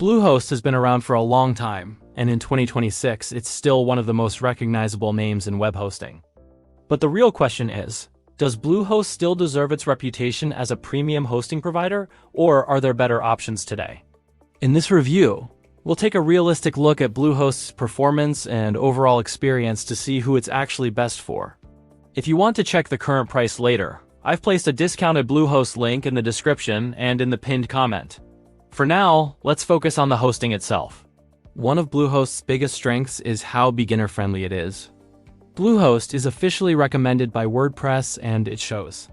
Bluehost has been around for a long time, and in 2026, it's still one of the most recognizable names in web hosting. But the real question is, does Bluehost still deserve its reputation as a premium hosting provider, or are there better options today? In this review, we'll take a realistic look at Bluehost's performance and overall experience to see who it's actually best for. If you want to check the current price later, I've placed a discounted Bluehost link in the description and in the pinned comment. For now, let's focus on the hosting itself. One of Bluehost's biggest strengths is how beginner-friendly it is. Bluehost is officially recommended by WordPress, and it shows.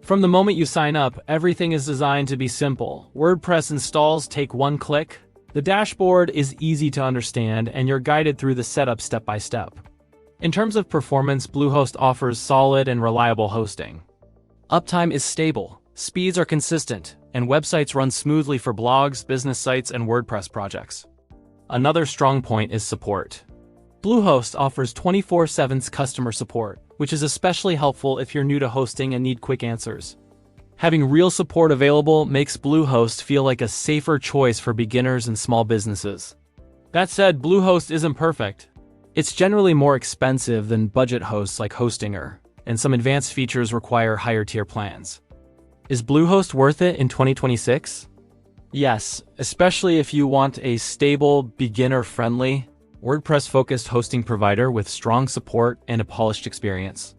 From the moment you sign up, everything is designed to be simple. WordPress installs take one click. The dashboard is easy to understand, and you're guided through the setup step by step. In terms of performance, Bluehost offers solid and reliable hosting. Uptime is stable, speeds are consistent, and websites run smoothly for blogs, business sites, and WordPress projects. Another strong point is support. Bluehost offers 24/7 customer support, which is especially helpful if you're new to hosting and need quick answers. Having real support available makes Bluehost feel like a safer choice for beginners and small businesses. That said, Bluehost isn't perfect. It's generally more expensive than budget hosts like Hostinger, and some advanced features require higher-tier plans. Is Bluehost worth it in 2026? Yes, especially if you want a stable, beginner-friendly, WordPress-focused hosting provider with strong support and a polished experience.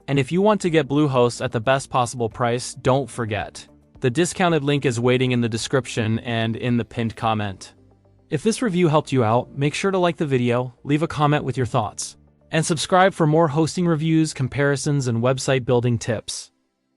And if you want to get Bluehost at the best possible price, don't forget, the discounted link is waiting in the description and in the pinned comment. If this review helped you out, make sure to like the video, leave a comment with your thoughts, and subscribe for more hosting reviews, comparisons, and website building tips.